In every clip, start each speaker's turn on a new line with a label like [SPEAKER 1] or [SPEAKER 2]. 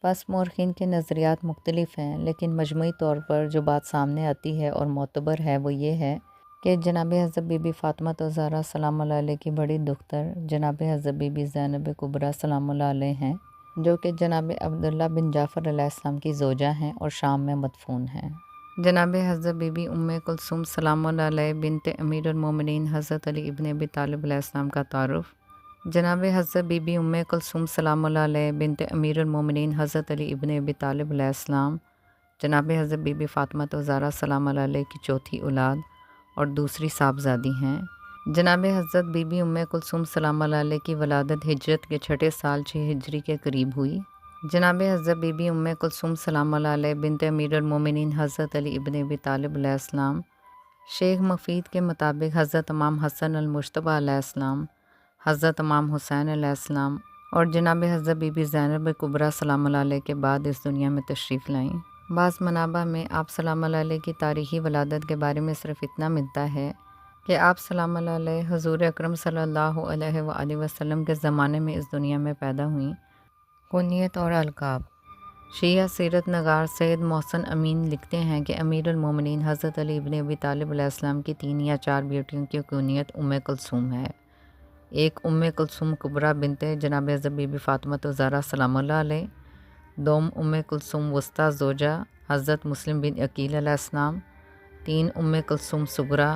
[SPEAKER 1] پس مورخین کے نظریات مختلف ہیں، لیکن مجموعی طور پر جو بات سامنے آتی ہے اور معتبر ہے وہ یہ ہے کہ جناب حضرت بی بی فاطمہ الزہرا سلام اللہ علیہ کی بڑی دختر جناب حضرت بی بی زینب کبریٰ سلام اللہ علیہ ہیں، جو کہ جناب عبداللہ بن جعفر علیہ السلام کی زوجہ ہیں اور شام میں مدفون ہیں۔ جناب حضرت بی بی ام کلثوم سلام اللہ علیہ بنت امیر المومنین حضرت علی ابن ابی طالب علیہ السلام کا تعارف۔ جناب حضرت بی بی ام کلثوم سلام اللہ علیہ بنت امیر المومنین حضرت علی ابن ابی طالب علیہ السلام جناب حضرت بی بی فاطمہ الزہرا سلام اللہ علیہ کی چوتھی اولاد اور دوسری صاحبزادی ہیں۔ جناب حضرت بی بی ام کلثوم سلام اللہ علیہ کی ولادت ہجرت کے چھٹے سال 6 ہجری کے قریب ہوئی۔ جناب حضرت بی بی ام کلثوم سلام اللہ علیہ بنت امیر المومنین حضرت علی ابن ابی طالب علیہ السلام شیخ مفید کے مطابق حضرت امام حسن المجتبیٰ علیہ السلام، حضرت امام حسین علیہ السلام اور جناب حضرت بی بی زینب کبریٰ سلام اللہ علیہ کے بعد اس دنیا میں تشریف لائیں۔ بعض منابع میں آپ سلام اللہ علیہ کی تاریخی ولادت کے بارے میں صرف اتنا ملتا ہے کہ آپ سلام اللہ علیہ حضور اکرم صلی اللہ علیہ وآلہ وسلم کے زمانے میں اس دنیا میں پیدا ہوئیں۔ کنیت اور القاب۔ شیعہ سیرت نگار سید محسن امین لکھتے ہیں کہ امیر المومنین حضرت علی ابن ابی طالب علیہ السلام کی 3 یا 4 بیٹیوں کی کنیت ام کلثوم ہے۔ ایک ام کلثوم کبریٰ بنت جناب حضرت بی بی فاطمہ الزہرا سلام اللہ علیہ، دوم ام کلثوم وسطیٰ زوجہ حضرت مسلم بن عقیل علیہ السلام، 3 ام کلثوم صغریٰ،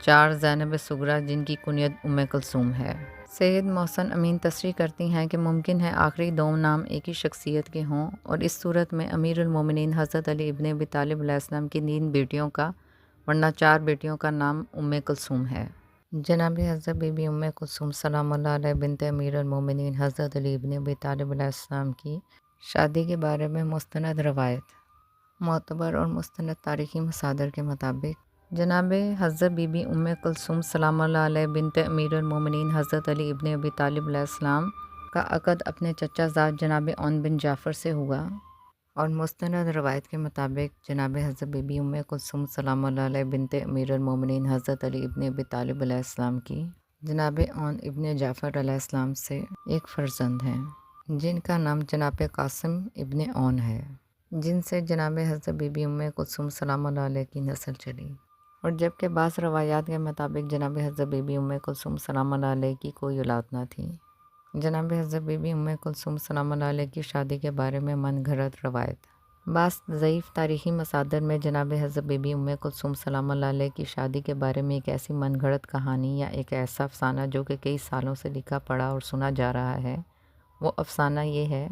[SPEAKER 1] 4 زینب صغریٰ جن کی کنیت ام کلثوم ہے۔ سید محسن امین تصریح کرتی ہیں کہ ممکن ہے آخری 2 نام ایک ہی شخصیت کے ہوں، اور اس صورت میں امیر المومنین حضرت علی ابن ابی طالب علیہ السلام کی 3 بیٹیوں کا ورنہ 4 بیٹیوں کا نام ام کلثوم ہے۔ جناب حضرت بی بی ام کلثوم سلام اللہ علیہ بنت امیر المومنین حضرت علی ابن ابی طالب علیہ السلام کی شادی کے بارے میں مستند روایت۔ معتبر اور مستند تاریخی مصادر کے مطابق جناب حضرت بی بی ام کلثوم سلام اللہ علیہ بنت امیر المومنین حضرت علی ابن ابی طالب علیہ السلام کا عقد اپنے چچا زاد جناب عون بن جعفر سے ہوا، اور مستند روایت کے مطابق جناب حضرت بی بی ام کلثوم سلام اللہ علیہ بنت امیر المومنین حضرت علی ابن ابی طالب علیہ السلام کی جناب عون ابن جعفر علیہ السلام سے ایک فرزند ہیں، جن کا نام جناب قاسم ابن عون ہے، جن سے جناب حضرت بی بی ام کلثوم سلام اللہ علیہ کی نسل چلی۔ اور جبکہ بعض روایات کے مطابق جناب حضرت بی بی ام کلثوم سلام اللہ علیہ کی کوئی اولاد نہ تھی۔ جناب حضرت بی بی ام کلثوم سلام اللہ علیہ کی شادی کے بارے میں من گھڑت روایت۔ بعض ضعیف تاریخی مصادر میں جناب حضرت بی بی ام کلثوم سلام اللہ علیہ کی شادی کے بارے میں ایک ایسی من گھڑت کہانی یا ایک ایسا افسانہ جو کہ کئی سالوں سے لکھا پڑھا اور سنا جا رہا ہے، وہ افسانہ یہ ہے